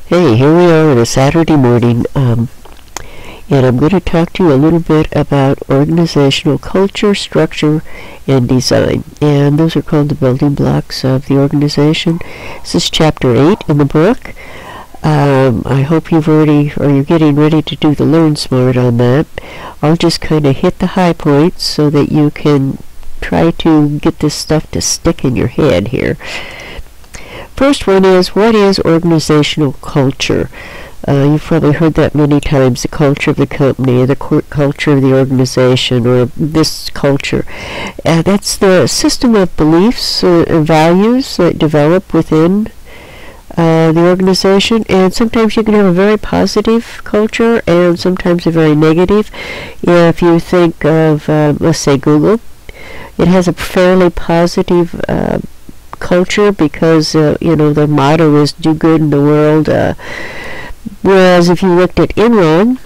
Hey, here we are on a Saturday morning, and I'm going to talk to you a little bit about organizational culture, structure, and design. And those are called the building blocks of the organization. This is chapter 8 in the book. I hope you're getting ready to do the Learn Smart on that. I'll just kind of hit the high points so that you can try to get this stuff to stick in your head here. First one is, what is organizational culture? You've probably heard that many times, the culture of the company, the culture of the organization, or this culture. That's the system of beliefs and values that develop within the organization, and sometimes you can have a very positive culture and sometimes a very negative. If you think of, let's say, Google, it has a fairly positive culture because their motto is do good in the world, whereas if you looked at Enron,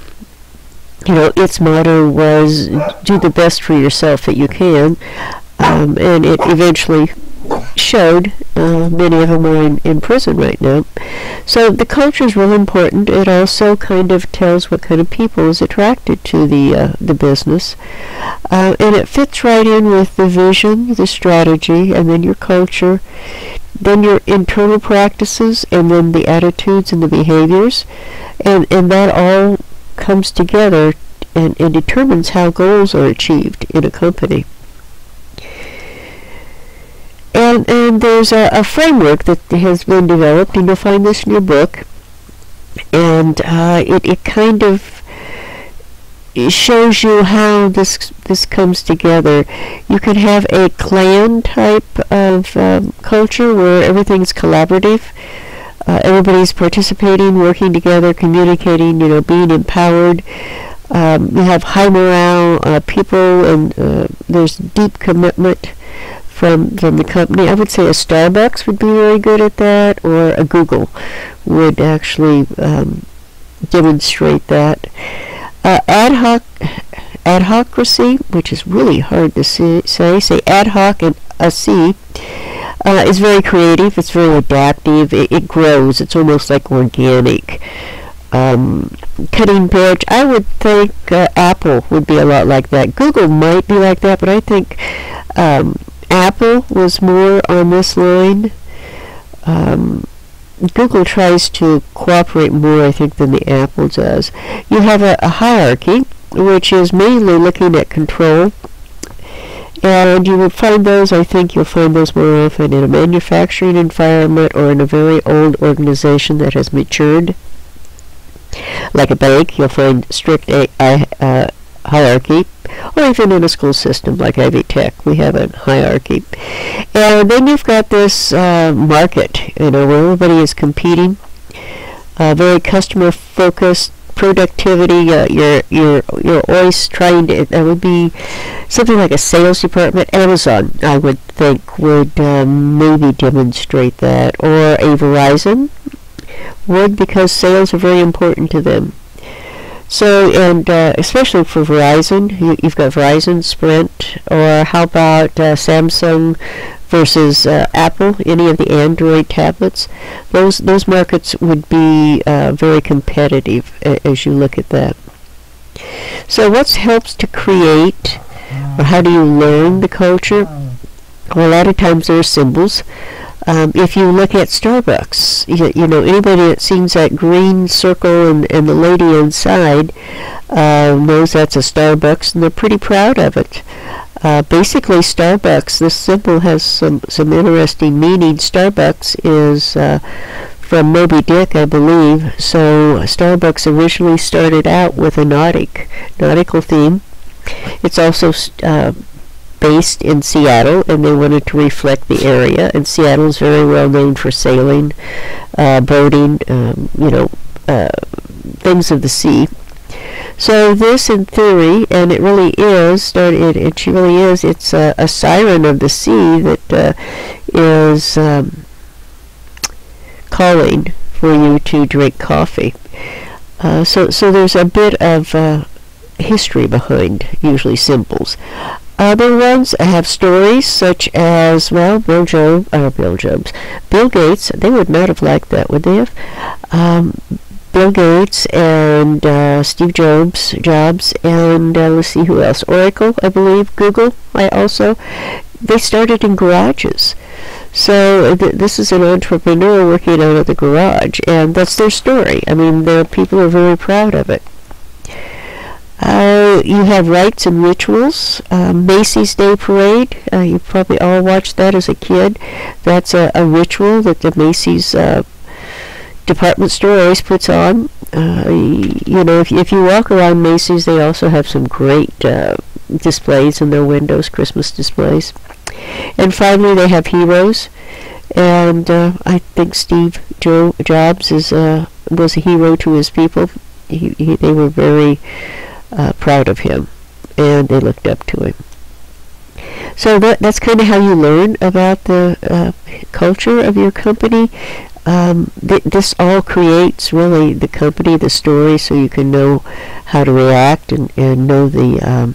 its motto was do the best for yourself that you can, and it eventually showed. Many of them are in prison right now. So the culture is really important. It also kind of tells what kind of people is attracted to the business, and it fits right in with the vision, the strategy, and then your culture, then your internal practices, and then the attitudes and the behaviors, and that all comes together and determines how goals are achieved in a company. And there's a framework that has been developed, and you'll find this in your book, and it kind of shows you how this comes together. You can have a clan type of culture where everything's collaborative. Everybody's participating, working together, communicating, being empowered. You have high morale people, and there's deep commitment from the company. I would say a Starbucks would be very good at that, or a Google would actually demonstrate that. Adhocracy, which is really hard to say ad hoc and a C, is very creative, it's very adaptive, it grows, it's almost like organic. Cutting edge, I would think Apple would be a lot like that. Google might be like that, but I think Apple was more on this line. Google tries to cooperate more, I think, than the Apple does. You have a hierarchy, which is mainly looking at control, and you will find those, I think you'll find those more often in a manufacturing environment or in a very old organization that has matured. Like a bank, you'll find strict hierarchy, or even in a school system like Ivy Tech, we have a hierarchy. And then you've got this market, where everybody is competing, very customer focused, productivity. You're always trying to. That would be something like a sales department. Amazon, I would think, would maybe demonstrate that, or a Verizon would, because sales are very important to them. So, and especially for Verizon, you've got Verizon, Sprint, or how about Samsung versus Apple, any of the Android tablets. Those markets would be very competitive as you look at that. So what helps to create, or how do you learn the culture? Well, a lot of times there are symbols. If you look at Starbucks, anybody that sees that green circle and the lady inside knows that's a Starbucks, and they're pretty proud of it. Basically, Starbucks, this symbol has some interesting meaning. Starbucks is from Moby Dick, I believe. So Starbucks originally started out with a nautical theme. It's also based in Seattle, and they wanted to reflect the area, and Seattle is very well known for sailing, boating, things of the sea. So this, in theory, and it really is, it's a siren of the sea that is calling for you to drink coffee. So there's a bit of history behind, usually, symbols. Other ones have stories such as, well, Bill Gates. They would not have liked that, would they have? Bill Gates and Steve Jobs, and let's see who else. Oracle, I believe. Google, they started in garages. So this is an entrepreneur working out of the garage, and that's their story. I mean, people are very proud of it. You have rites and rituals. Macy's Day Parade. You probably all watched that as a kid. That's a ritual that the Macy's department store always puts on. If you walk around Macy's, they also have some great displays in their windows, Christmas displays. And finally, they have heroes. And I think Steve Jobs was a hero to his people. They were very proud of him, and they looked up to him. So that's kind of how you learn about the culture of your company. This all creates really the company, the story, so you can know how to react and know the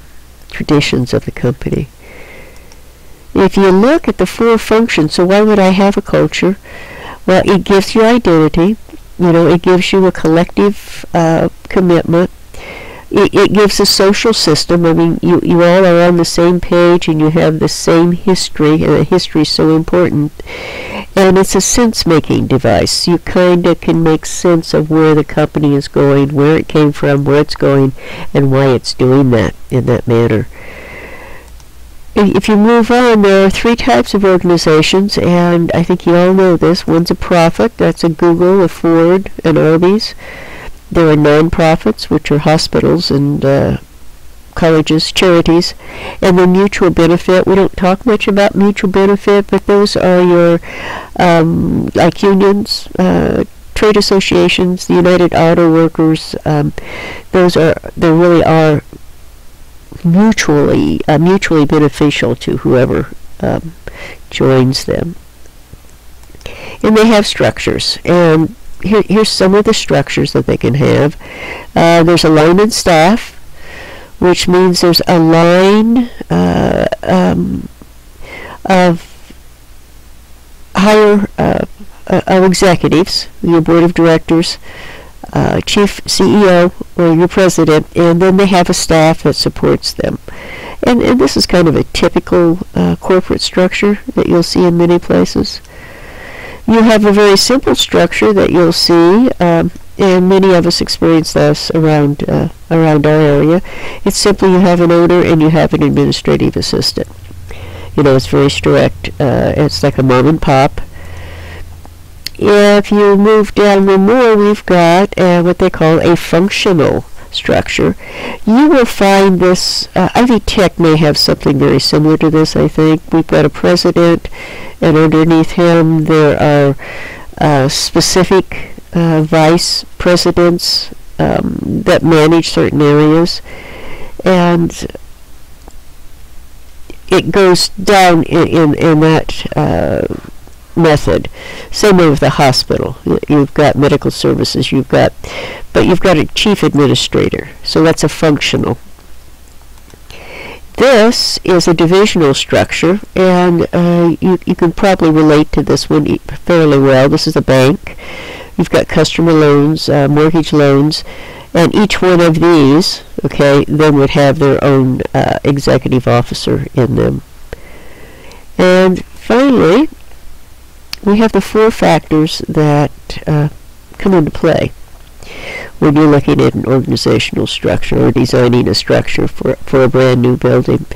traditions of the company. If you look at the 4 functions, so why would I have a culture? Well, it gives you identity. It gives you a collective commitment. It gives a social system. I mean, you all are on the same page and you have the same history, and the history is so important. And it's a sense-making device. You kind of can make sense of where the company is going, where it came from, where it's going, and why it's doing that in that manner. If you move on, there are 3 types of organizations, and I think you all know this. One's a profit. That's a Google, a Ford, an Arby's. There are non-profits, which are hospitals and colleges, charities, and then mutual benefit. We don't talk much about mutual benefit, but those are your like unions, trade associations, the United Auto Workers. They really are mutually beneficial to whoever joins them. And they have structures, and here's some of the structures that they can have. There's a line and staff, which means there's a line of higher of executives, your board of directors, chief CEO, or your president, and then they have a staff that supports them. And this is kind of a typical corporate structure that you'll see in many places. You have a very simple structure that you'll see, and many of us experience this around our area. It's simply you have an owner and you have an administrative assistant. It's very strict. It's like a mom and pop. If you move down one more, we've got what they call a functional structure. You will find this, Ivy Tech may have something very similar to this, I think. We've got a president, and underneath him there are specific vice presidents that manage certain areas, and it goes down in that method. Same way with the hospital. You've got medical services, but you've got a chief administrator, so that's a functional. This is a divisional structure, and you can probably relate to this one fairly well. This is a bank. You've got customer loans, mortgage loans, and each one of these, then would have their own executive officer in them. And finally, we have the 4 factors that come into play when you're looking at an organizational structure or designing a structure for a brand new building.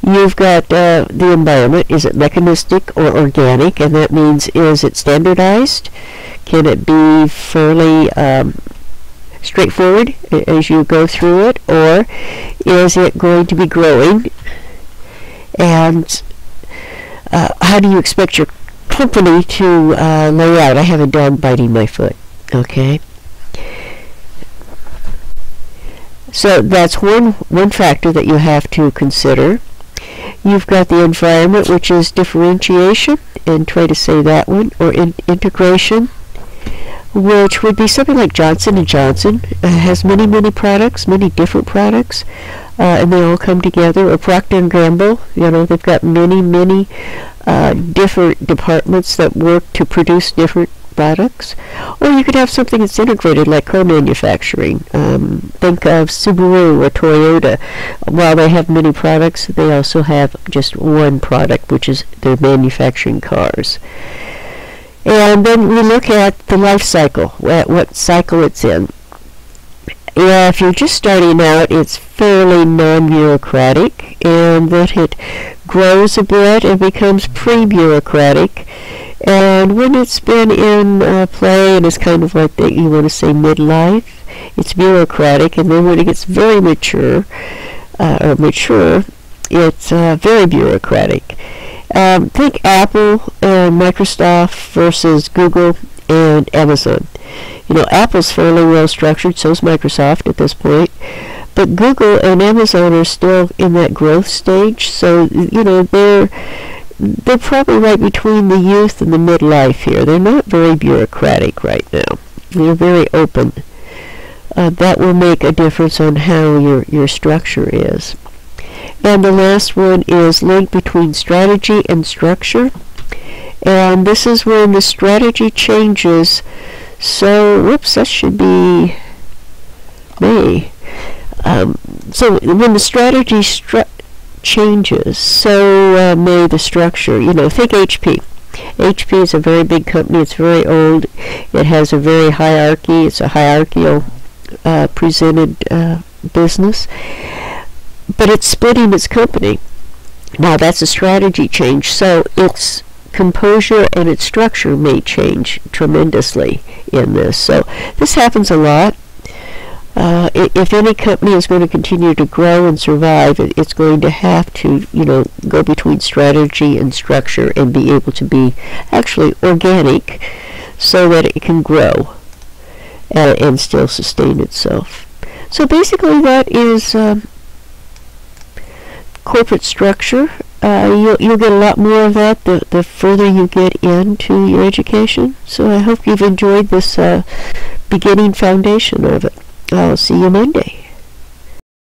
You've got the environment. Is it mechanistic or organic? And that means, is it standardized? Can it be fairly straightforward as you go through it? Or is it going to be growing? And how do you expect your company to lay out? I have a dog biting my foot. So that's one factor that you have to consider. You've got the environment, which is differentiation, and try to say that one, or integration, which would be something like Johnson & Johnson. Has many products, many different products. and they all come together. Or Procter & Gamble, you know, they've got many different departments that work to produce different products. Or you could have something that's integrated, like co-manufacturing. Think of Subaru or Toyota. While they have many products, they also have just one product, which is they're manufacturing cars. And then we look at the life cycle, what cycle it's in. Yeah, if you're just starting out, it's fairly non-bureaucratic, and then it grows a bit and becomes pre-bureaucratic. And when it's been in play and is kind of like the, you want to say, midlife, it's bureaucratic. And then when it gets very mature, it's very bureaucratic. Think Apple and Microsoft versus Google and Amazon. You know, Apple's fairly well structured, so is Microsoft at this point. But Google and Amazon are still in that growth stage, so, you know, they're probably right between the youth and the midlife here. They're not very bureaucratic right now. They're very open. That will make a difference on how your structure is. And the last one is link between strategy and structure. And this is when the strategy changes. So, whoops, that should be May. So when the strategy changes, so may the structure. You know, think HP. HP is a very big company. It's very old. It has a very hierarchy. It's a hierarchical presented business. But it's splitting its company. Now that's a strategy change. So its composure and its structure may change tremendously in this. So this happens a lot. If any company is going to continue to grow and survive, it's going to have to, you know, go between strategy and structure and be able to be actually organic so that it can grow and still sustain itself. So basically that is corporate structure. You'll get a lot more of that the further you get into your education. So I hope you've enjoyed this beginning foundation of it. I'll see you Monday.